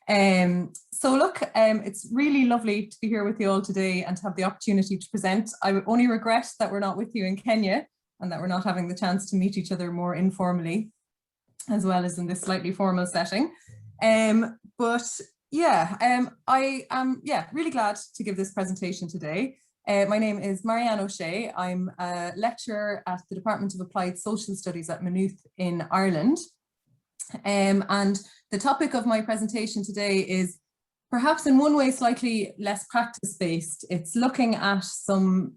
So look, it's really lovely to be here with you all today and to have the opportunity to present. I only regret that we're not with you in Kenya and that we're not having the chance to meet each other more informally, as well as in this slightly formal setting. I am really glad to give this presentation today. My name is Marianne O'Shea. I'm a lecturer at the Department of Applied Social Studies at Maynooth in Ireland. And the topic of my presentation today is perhaps in one way slightly less practice-based. It's looking at some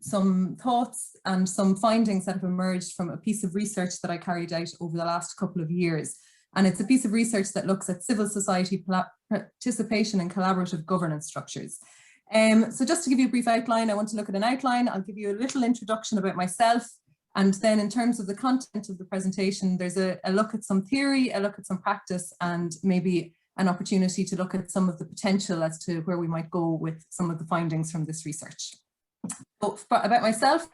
thoughts and some findings that have emerged from a piece of research that I carried out over the last couple of years. And it's a piece of research that looks at civil society participation and collaborative governance structures. So just to give you a brief outline, I want to look at an outline. I'll give you a little introduction about myself. And then in terms of the content of the presentation, there's a look at some theory, a look at some practice, and maybe an opportunity to look at some of the potential as to where we might go with some of the findings from this research. So about myself,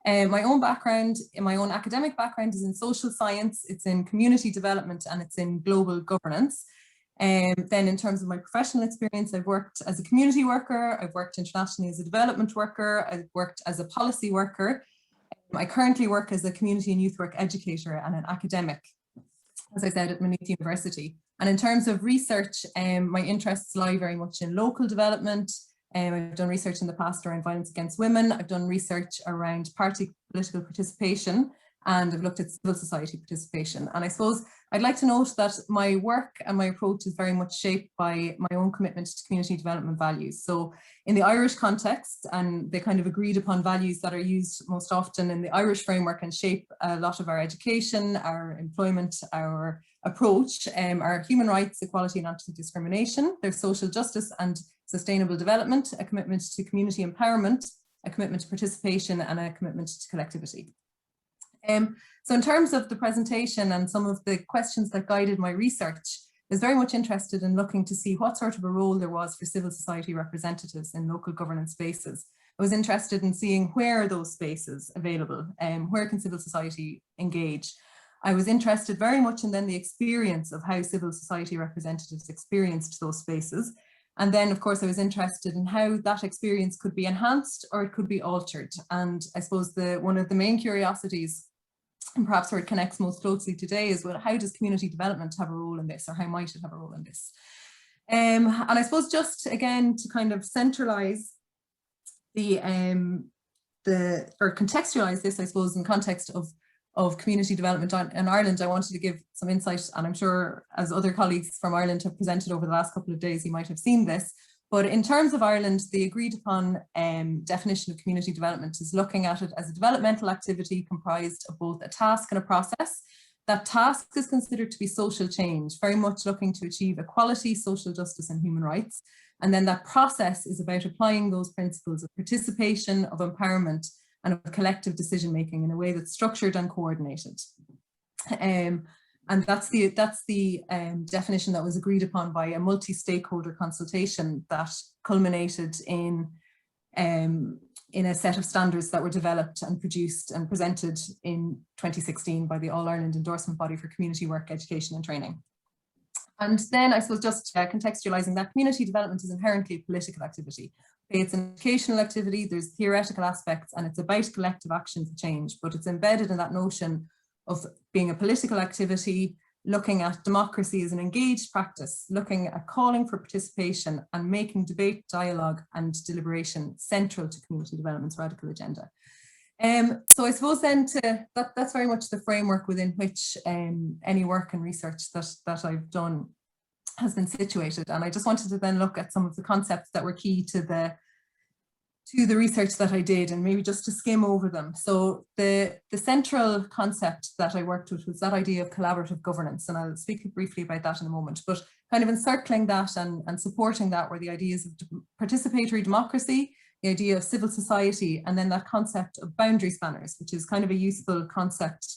my own background, my own academic background is in social science, it's in community development, and it's in global governance. Then in terms of my professional experience, I've worked as a community worker, I've worked internationally as a development worker, I've worked as a policy worker. I currently work as a community and youth work educator and an academic, as I said, at Maynooth University. And in terms of research, my interests lie very much in local development. I've done research in the past around violence against women. I've done research around party political participation, and I've looked at civil society participation. And I suppose I'd like to note that my work and my approach is very much shaped by my own commitment to community development values. So in the Irish context, and the kind of agreed upon values that are used most often in the Irish framework and shape a lot of our education, our employment, our approach, are human rights, equality and anti-discrimination, there's social justice and sustainable development, a commitment to community empowerment, a commitment to participation, and a commitment to collectivity. So in terms of the presentation and some of the questions that guided my research, I was very much interested in looking to see what sort of a role there was for civil society representatives in local governance spaces. I was interested in seeing where are those spaces available, where can civil society engage. I was interested very much in then the experience of how civil society representatives experienced those spaces. And then, of course, I was interested in how that experience could be enhanced or it could be altered. And I suppose one of the main curiosities, and perhaps where it connects most closely today, is, well, how does community development have a role in this, or how might it have a role in this? And I suppose just again to kind of centralize or contextualize this, I suppose, in context of community development in Ireland, I wanted to give some insight, and I'm sure as other colleagues from Ireland have presented over the last couple of days, you might have seen this. But in terms of Ireland, the agreed upon definition of community development is looking at it as a developmental activity comprised of both a task and a process. That task is considered to be social change, very much looking to achieve equality, social justice and human rights. And then that process is about applying those principles of participation, of empowerment, and of collective decision making in a way that's structured and coordinated. And that's the definition that was agreed upon by a multi-stakeholder consultation that culminated in a set of standards that were developed and produced and presented in 2016 by the All-Ireland Endorsement Body for Community Work, Education and Training. And then I suppose just contextualising that, community development is inherently a political activity. It's an educational activity, there's theoretical aspects, and it's about collective action for change, but it's embedded in that notion of being a political activity, looking at democracy as an engaged practice, looking at calling for participation and making debate, dialogue and deliberation central to community development's radical agenda. So I suppose then that's very much the framework within which any work and research that I've done has been situated. And I just wanted to then look at some of the concepts that were key to the research that I did, and maybe just to skim over them. So the central concept that I worked with was that idea of collaborative governance, and I'll speak briefly about that in a moment, but kind of encircling that and supporting that were the ideas of participatory democracy, the idea of civil society, and then that concept of boundary spanners, which is kind of a useful concept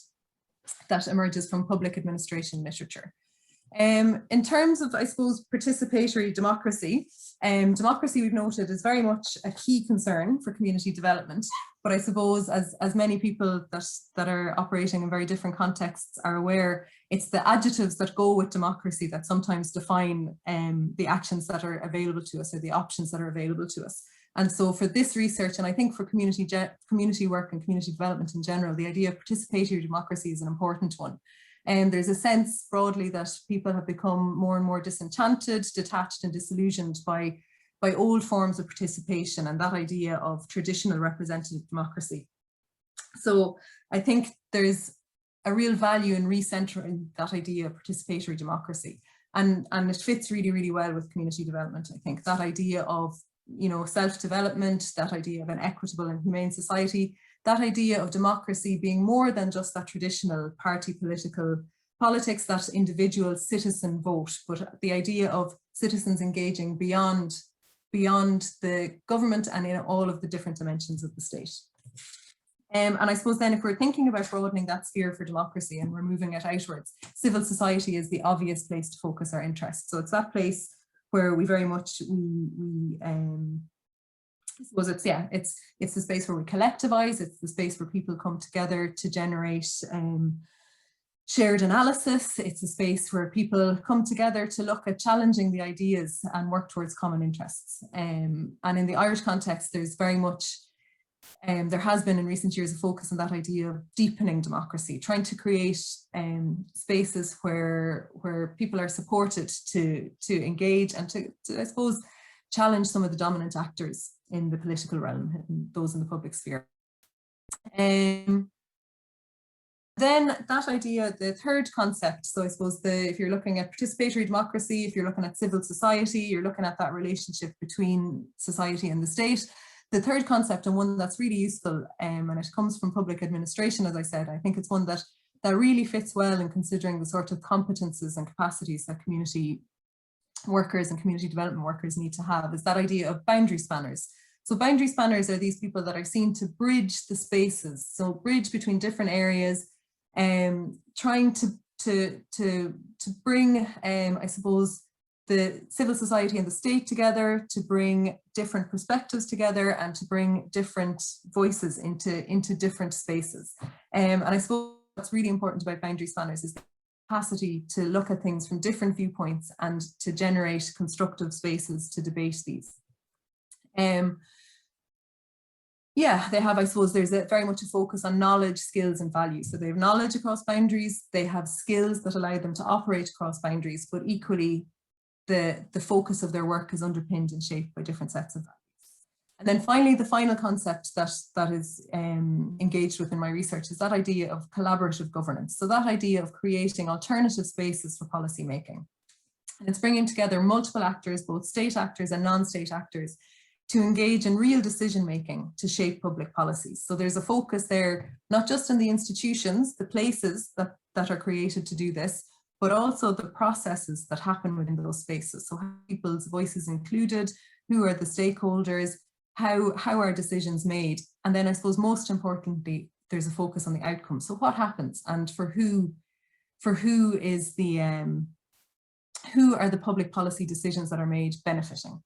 that emerges from public administration literature. In terms of, I suppose, participatory democracy, democracy we've noted is very much a key concern for community development. But I suppose as many people that are operating in very different contexts are aware, it's the adjectives that go with democracy that sometimes define the actions that are available to us or the options that are available to us. And so for this research, and I think for community work and community development in general, the idea of participatory democracy is an important one. And there's a sense broadly that people have become more and more disenchanted, detached and disillusioned by old forms of participation and that idea of traditional representative democracy. So I think there's a real value in recentering that idea of participatory democracy. And it fits really, really well with community development. I think that idea of, you know, self-development, that idea of an equitable and humane society, that idea of democracy being more than just that traditional party politics, that individual citizen vote, but the idea of citizens engaging beyond the government and in all of the different dimensions of the state. And I suppose then if we're thinking about broadening that sphere for democracy and we're moving it outwards, civil society is the obvious place to focus our interest. So it's that place where we very much, I suppose it's the space where we collectivize, it's the space where people come together to generate shared analysis, it's a space where people come together to look at challenging the ideas and work towards common interests. And in the Irish context, there's very much, there has been in recent years a focus on that idea of deepening democracy, trying to create spaces where people are supported to engage and to I suppose, challenge some of the dominant actors in the political realm, and those in the public sphere. Then that idea, the third concept, so I suppose if you're looking at participatory democracy, if you're looking at civil society, you're looking at that relationship between society and the state. The third concept, and one that's really useful, and it comes from public administration, as I said, I think it's one that really fits well in considering the sort of competences and capacities that community workers and community development workers need to have, is that idea of boundary spanners. So boundary spanners are these people that are seen to bridge the spaces, so bridge between different areas, trying to bring, I suppose, the civil society and the state together, to bring different perspectives together and to bring different voices into different spaces. And I suppose what's really important about boundary spanners is the capacity to look at things from different viewpoints and to generate constructive spaces to debate these. Yeah, they have, I suppose, there's very much a focus on knowledge, skills and values. So they have knowledge across boundaries, they have skills that allow them to operate across boundaries, but equally the focus of their work is underpinned and shaped by different sets of values. And then finally, the final concept that is engaged with in my research is that idea of collaborative governance. So that idea of creating alternative spaces for policy making. And it's bringing together multiple actors, both state actors and non-state actors, to engage in real decision making to shape public policies. So there's a focus there, not just in the institutions, the places that are created to do this, but also the processes that happen within those spaces. So how are people's voices included, who are the stakeholders, how are decisions made? And then I suppose most importantly, there's a focus on the outcome. So what happens and for who is the, who are the public policy decisions that are made benefiting?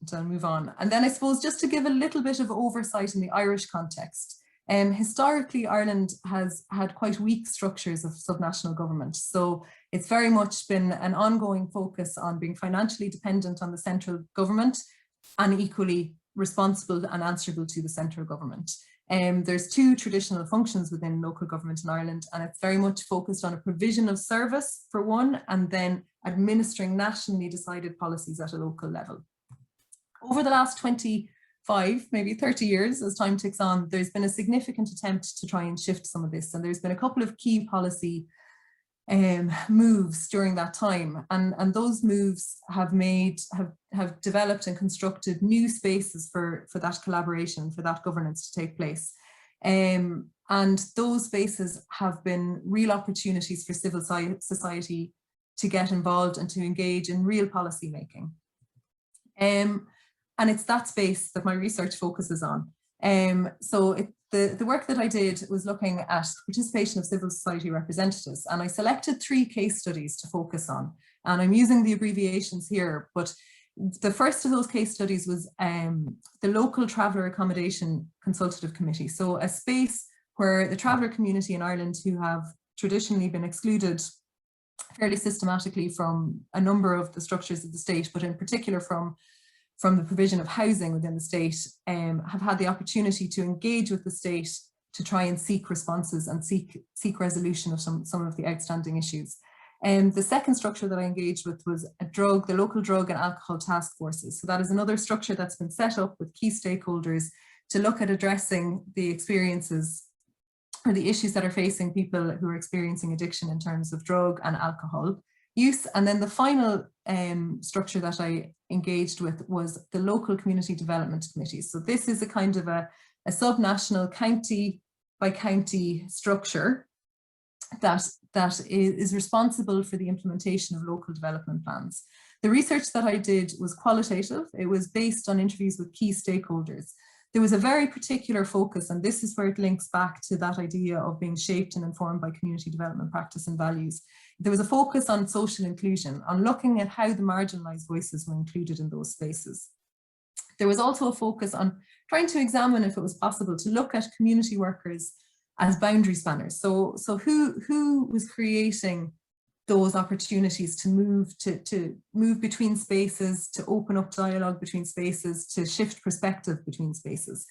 So I'll move on. And then I suppose just to give a little bit of oversight in the Irish context, historically Ireland has had quite weak structures of subnational government. So it's very much been an ongoing focus on being financially dependent on the central government and equally responsible and answerable to the central government. There's two traditional functions within local government in Ireland, and it's very much focused on a provision of service for one, and then administering nationally decided policies at a local level. Over the last 25, maybe 30 years, as time ticks on, there's been a significant attempt to try and shift some of this, and there's been a couple of key policy moves during that time, and those moves have developed and constructed new spaces for that collaboration, for that governance to take place. And those spaces have been real opportunities for civil society to get involved and to engage in real policy making. And it's that space that my research focuses on. So the work that I did was looking at participation of civil society representatives, and I selected 3 case studies to focus on. And I'm using the abbreviations here, but the first of those case studies was the local traveller accommodation consultative committee. So a space where the traveller community in Ireland, who have traditionally been excluded fairly systematically from a number of the structures of the state, but in particular from the provision of housing within the state, have had the opportunity to engage with the state to try and seek responses and seek resolution of some of the outstanding issues. The second structure that I engaged with was the local drug and alcohol task forces. So that is another structure that's been set up with key stakeholders to look at addressing the experiences or the issues that are facing people who are experiencing addiction in terms of drug and alcohol use. And then the final structure that I engaged with was the local community development committees. So this is a kind of a sub-national county by county structure that is responsible for the implementation of local development plans. The research that I did was qualitative. It was based on interviews with key stakeholders. There was a very particular focus, and this is where it links back to that idea of being shaped and informed by community development practice and values. There was a focus on social inclusion, on looking at how the marginalised voices were included in those spaces. There was also a focus on trying to examine if it was possible to look at community workers as boundary spanners. So who was creating those opportunities to move between spaces, to open up dialogue between spaces, to shift perspective between spaces.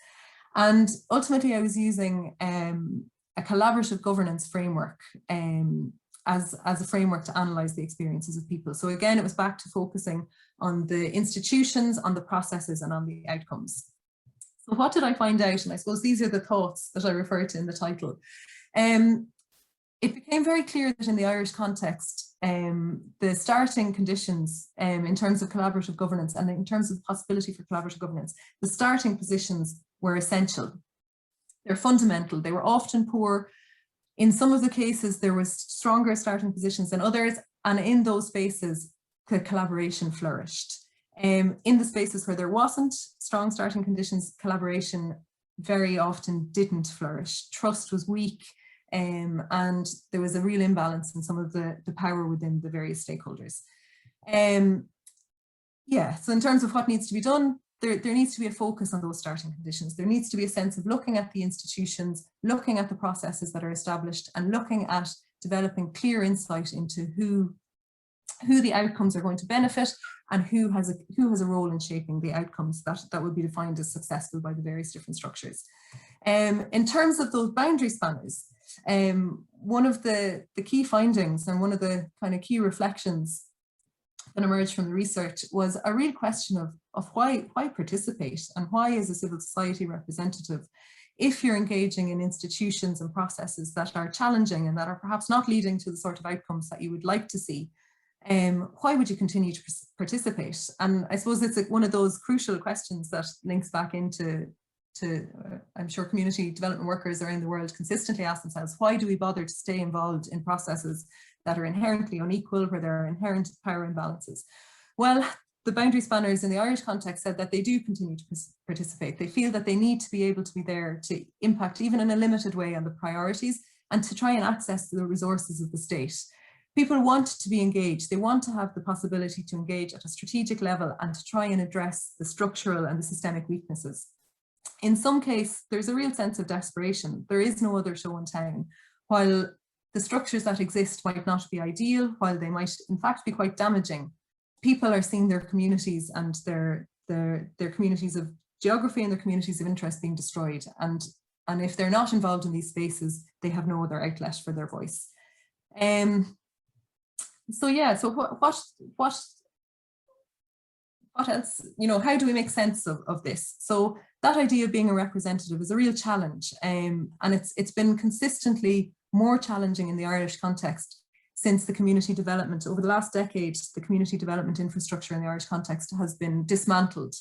And ultimately I was using a collaborative governance framework as a framework to analyse the experiences of people. So again, it was back to focusing on the institutions, on the processes, and on the outcomes. So what did I find out? And I suppose these are the thoughts that I refer to in the title. It became very clear that in the Irish context, the starting conditions in terms of collaborative governance and in terms of the possibility for collaborative governance, the starting positions were essential. They're fundamental. They were often poor. In some of the cases, there was stronger starting positions than others, and in those spaces, the collaboration flourished. In the spaces where there wasn't strong starting conditions, collaboration very often didn't flourish. Trust was weak, and there was a real imbalance in some of the power within the various stakeholders. Yeah, so in terms of what needs to be done, there needs to be a focus on those starting conditions. There needs to be a sense of looking at the institutions, looking at the processes that are established, and looking at developing clear insight into who the outcomes are going to benefit and who has a role in shaping the outcomes that would be defined as successful by the various different structures. In terms of those boundary spanners, one of the key findings and one of the kind of key reflections that emerged from the research was a real question of why participate, and why as a civil society representative, if you're engaging in institutions and processes that are challenging and that are perhaps not leading to the sort of outcomes that you would like to see, why would you continue to participate? And I suppose it's one of those crucial questions that links back into I'm sure community development workers around the world consistently ask themselves, why do we bother to stay involved in processes that are inherently unequal, where there are inherent power imbalances? Well, the boundary spanners in the Irish context said that they do continue to participate. They feel that they need to be able to be there to impact, even in a limited way, on the priorities and to try and access the resources of the state. People want to be engaged. They want to have the possibility to engage at a strategic level and to try and address the structural and the systemic weaknesses. In some case, there's a real sense of desperation. There is no other show in town. While the structures that exist might not be ideal, while they might in fact be quite damaging, people are seeing their communities and their communities of geography and their communities of interest being destroyed. And if they're not involved in these spaces, they have no other outlet for their voice. So yeah, so what else, you know, how do we make sense of this? So that idea of being a representative is a real challenge, and it's been consistently more challenging in the Irish context since the community development. Over the last decade, the community development infrastructure in the Irish context has been dismantled,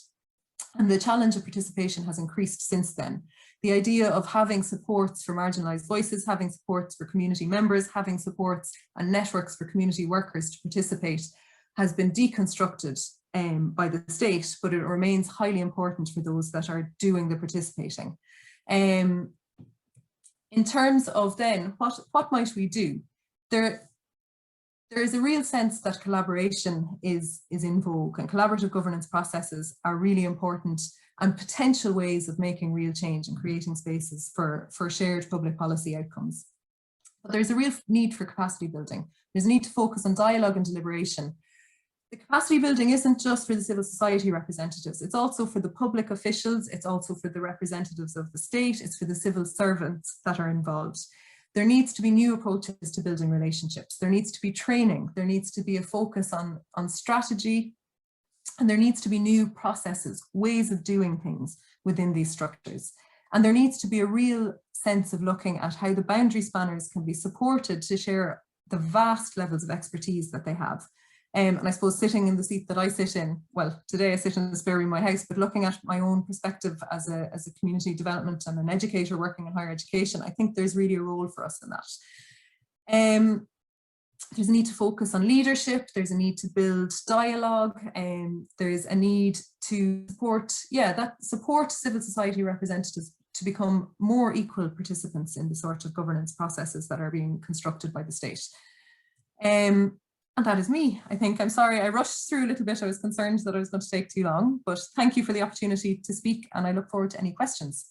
and the challenge of participation has increased since then. The idea of having supports for marginalised voices, having supports for community members, having supports and networks for community workers to participate has been deconstructed by the state, but it remains highly important for those that are doing the participating. In terms of then, what might we do? There is a real sense that collaboration is in vogue, and collaborative governance processes are really important and potential ways of making real change and creating spaces for shared public policy outcomes. But there's a real need for capacity building. There's a need to focus on dialogue and deliberation. The capacity building isn't just for the civil society representatives, it's also for the public officials, it's also for the representatives of the state, it's for the civil servants that are involved. There needs to be new approaches to building relationships. There needs to be training. There needs to be a focus on strategy. And there needs to be new processes, ways of doing things within these structures. And there needs to be a real sense of looking at how the boundary spanners can be supported to share the vast levels of expertise that they have. And I suppose sitting in the seat that I sit in, well, today I sit in the spare room of my house, but looking at my own perspective as a community development and an educator working in higher education, I think there's really a role for us in that. There's a need to focus on leadership, there's a need to build dialogue, and there's a need to support civil society representatives to become more equal participants in the sort of governance processes that are being constructed by the state. And that is me, I think. I'm sorry, I rushed through a little bit. I was concerned that I was going to take too long, but thank you for the opportunity to speak, and I look forward to any questions.